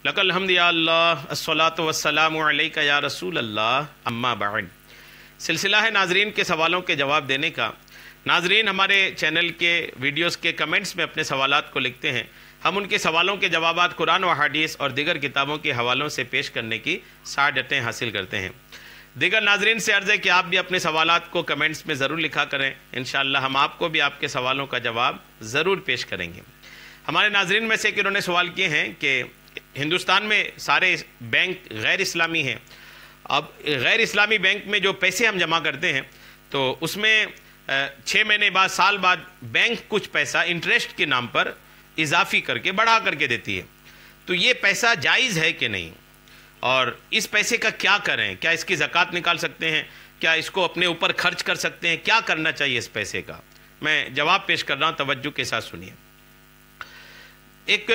لکل حمد یا اللہ الصلاۃ والسلام علیک یا رسول اللہ اما بعد۔ سلسلہ ہے ناظرین کے سوالوں کے جواب دینے کا۔ ناظرین ہمارے چینل کے ویڈیوز کے کمنٹس میں اپنے سوالات کو لکھتے ہیں، ہم ان کے سوالوں کے جوابات قرآن و حدیث اور دیگر کتابوں کے حوالوں سے پیش کرنے کی سعادتیں حاصل کرتے ہیں۔ دیگر ناظرین سے عرض ہے کہ آپ بھی اپنے سوالات کو کمنٹس میں ضرور لکھا کریں، انشاءاللہ ہم آپ کو بھی آپ کے سوالوں کا جواب ضرور پیش کریں گے۔ ہمارے ناظرین میں سے ایک انہوں نے سوال کیے ہیں کہ ہندوستان میں سارے بینک غیر اسلامی ہیں، اب غیر اسلامی بینک میں جو پیسے ہم جمع کرتے ہیں تو اس میں 6 مہینے بعد سال بعد بینک کچھ پیسہ انٹرسٹ کے نام پر اضافی کر کے بڑھا کر کے دیتی ہے، تو یہ پیسہ جائز ہے کہ نہیں، اور اس پیسے کا کیا کریں؟ کیا اس کی زکوٰۃ نکال سکتے ہیں؟ کیا اس کو اپنے اوپر خرچ کر سکتے ہیں؟ کیا کرنا چاہیے اس پیسے کا؟ میں جواب پیش کر رہا ہوں، توجہ کے ساتھ سنیے۔ ایک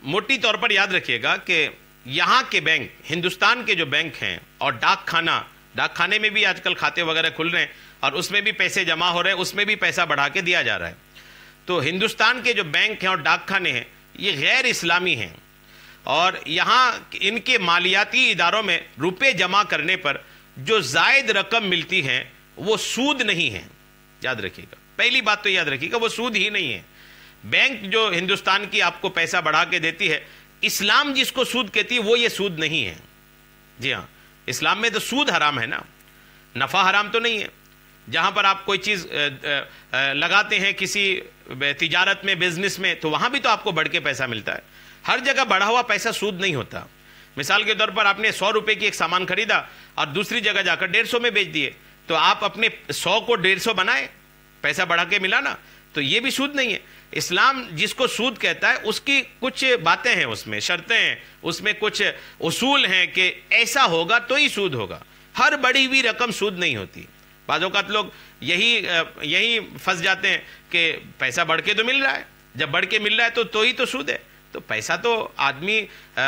موٹی طور پر یاد رکھیے گا کہ یہاں کے بینک، ہندوستان کے جو بینک ہیں اور ڈاک خانے میں بھی آج کل کھاتے وغیرہ کھل رہے ہیں اور اس میں بھی پیسے جمع ہو رہے ہیں، اس میں بھی پیسہ بڑھا کے دیا جا رہا ہے۔ تو ہندوستان کے جو بینک ہیں اور ڈاک خانے ہیں یہ غیر اسلامی ہیں، اور یہاں ان کے مالیاتی اداروں میں روپے جمع کرنے پر جو زائد رقم ملتی ہیں وہ سود نہیں ہے، یاد رکھیے گا۔ پہلی بات تو یاد رکھیے گا وہ سود ہی نہیں ہے۔ بینک جو ہندوستان کی آپ کو پیسہ بڑھا کے دیتی ہے، اسلام جس کو سود کہتی ہے وہ یہ سود نہیں ہے۔ جی ہاں، اسلام میں تو سود حرام ہے نا، نفع حرام تو نہیں ہے۔ جہاں پر آپ کوئی چیز لگاتے ہیں کسی تجارت میں، بزنس میں، تو وہاں بھی تو آپ کو بڑھ کے پیسہ ملتا ہے۔ ہر جگہ بڑھا ہوا پیسہ سود نہیں ہوتا۔ مثال کے طور پر آپ نے 100 روپے کی ایک سامان خریدا اور دوسری جگہ جا کر 150 میں بیچ دیے، تو آپ اپنے 100 کو 150 بنائے، پیسہ بڑھا کے ملا نا، تو یہ بھی سود نہیں ہے۔ اسلام جس کو سود کہتا ہے اس کی کچھ باتیں ہیں، اس میں شرطیں ہیں، اس میں کچھ اصول ہیں کہ ایسا ہوگا تو ہی سود ہوگا۔ ہر بڑی ہوئی رقم سود نہیں ہوتی۔ بعض اوقات لوگ یہی پھنس جاتے ہیں کہ پیسہ بڑھ کے تو مل رہا ہے، جب بڑھ کے مل رہا ہے تو ہی تو سود ہے۔ تو پیسہ تو آدمی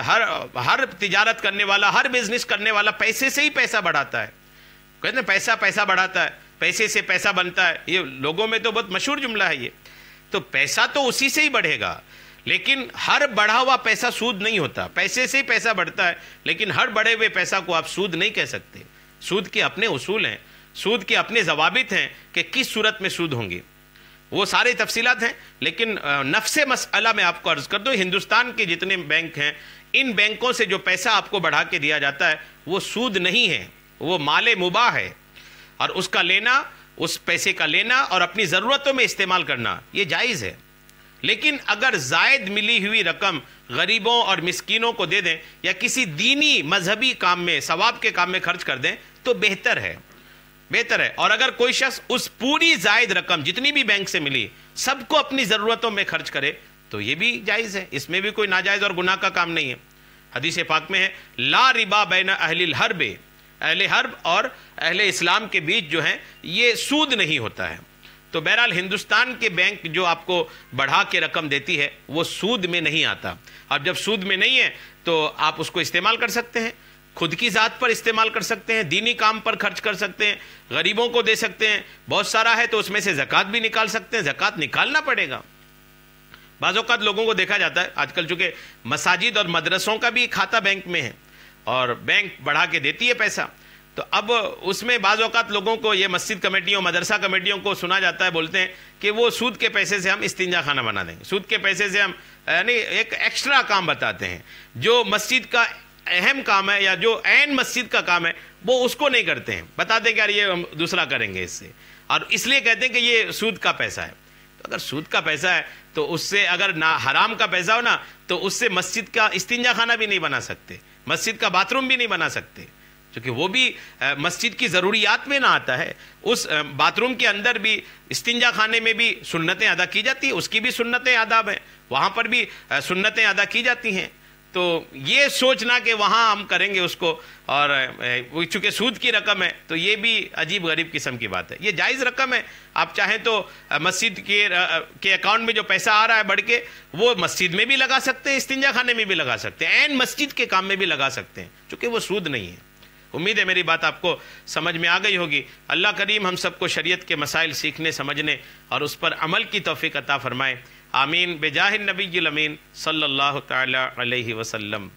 ہر تجارت کرنے والا، ہر بزنس کرنے والا پیسے سے ہی پیسہ بڑھاتا ہے۔ کہتے ہیں پیسہ بڑھاتا ہے، پیسے سے پیسہ بنتا ہے، یہ لوگوں میں تو بہت مشہور جملہ ہے یہ۔ تو پیسہ تو اسی سے ہی بڑھے گا، لیکن ہر بڑھا ہوا پیسہ سود نہیں ہوتا۔ پیسے سے ہی پیسہ بڑھتا ہے، لیکن ہر بڑھے ہوئے پیسہ کو آپ سود نہیں کہہ سکتے۔ سود کے اپنے اصول ہیں، سود کے اپنے ضوابط ہیں کہ کس صورت میں سود ہوں گی، وہ سارے تفصیلات ہیں۔ لیکن نفس مسئلہ میں آپ کو عرض کر دوں، ہندوستان کے جتنے بینک ہیں، ان بینکوں سے جو پیسہ آپ کو بڑھا کے دیا جاتا ہے وہ سود نہیں ہے، وہ مال مباح ہے، اور اس کا لینا، اس پیسے کا لینا اور اپنی ضرورتوں میں استعمال کرنا یہ جائز ہے۔ لیکن اگر زائد ملی ہوئی رقم غریبوں اور مسکینوں کو دے دیں یا کسی دینی مذہبی کام میں، ثواب کے کام میں خرچ کر دیں تو بہتر ہے۔ اور اگر کوئی شخص اس پوری زائد رقم جتنی بھی بینک سے ملی سب کو اپنی ضرورتوں میں خرچ کرے تو یہ بھی جائز ہے، اس میں بھی کوئی ناجائز اور گناہ کا کام نہیں ہے۔ حدیث پاک میں ہے لا ربا بین اہل الحرب، اہل حرب اور اہل اسلام کے بیچ جو ہیں یہ سود نہیں ہوتا ہے۔ تو بہرحال ہندوستان کے بینک جو آپ کو بڑھا کے رقم دیتی ہے وہ سود میں نہیں آتا، اور جب سود میں نہیں ہے تو آپ اس کو استعمال کر سکتے ہیں، خود کی ذات پر استعمال کر سکتے ہیں، دینی کام پر خرچ کر سکتے ہیں، غریبوں کو دے سکتے ہیں، بہت سارا ہے تو اس میں سے زکوٰۃ بھی نکال سکتے ہیں۔ زکوٰۃ نکالنا پڑے گا۔ بعض اوقات لوگوں کو دیکھا جاتا ہے آج کل چونکہ مساجد اور مدرسوں کا بھی کھاتہ بینک میں ہے اور بینک بڑھا کے دیتی ہے پیسہ، تو اب اس میں بعض اوقات لوگوں کو یہ مسجد کمیٹیوں، مدرسہ کمیٹیوں کو سنا جاتا ہے، بولتے ہیں کہ وہ سود کے پیسے سے ہم استنجا خانہ بنا دیں گے، سود کے پیسے سے ہم یعنی ایک ایکسٹرا کام بتاتے ہیں، جو مسجد کا اہم کام ہے یا جو عین مسجد کا کام ہے وہ اس کو نہیں کرتے ہیں، بتاتے ہیں کہ یار یہ ہم دوسرا کریں گے اس سے، اور اس لیے کہتے ہیں کہ یہ سود کا پیسہ ہے۔ تو اگر سود کا پیسہ ہے تو اس سے اگر نہ حرام کا پیسہ ہو نا تو اس سے مسجد کا استنجا خانہ بھی نہیں بنا سکتے، مسجد کا باتھ روم بھی نہیں بنا سکتے، کیونکہ وہ بھی مسجد کی ضروریات میں نہ آتا ہے۔ اس باتھ روم کے اندر بھی، استنجا خانے میں بھی سنتیں ادا کی جاتی ہیں، اس کی بھی سنتیں آداب ہیں، وہاں پر بھی سنتیں ادا کی جاتی ہیں۔ تو یہ سوچنا کہ وہاں ہم کریں گے اس کو، اور چونکہ سود کی رقم ہے تو یہ بھی عجیب غریب قسم کی بات ہے۔ یہ جائز رقم ہے، آپ چاہیں تو مسجد کے اکاؤنٹ میں جو پیسہ آ رہا ہے بڑھ کے وہ مسجد میں بھی لگا سکتے ہیں، استنجا خانے میں بھی لگا سکتے ہیں، عین مسجد کے کام میں بھی لگا سکتے ہیں، چونکہ وہ سود نہیں ہے۔ امید ہے میری بات آپ کو سمجھ میں آ گئی ہوگی۔ اللہ کریم ہم سب کو شریعت کے مسائل سیکھنے، سمجھنے اور اس پر عمل کی توفیق عطا فرمائے۔ آمین بجاہ النبی الامین صلی اللہ تعالی علیہ وسلم۔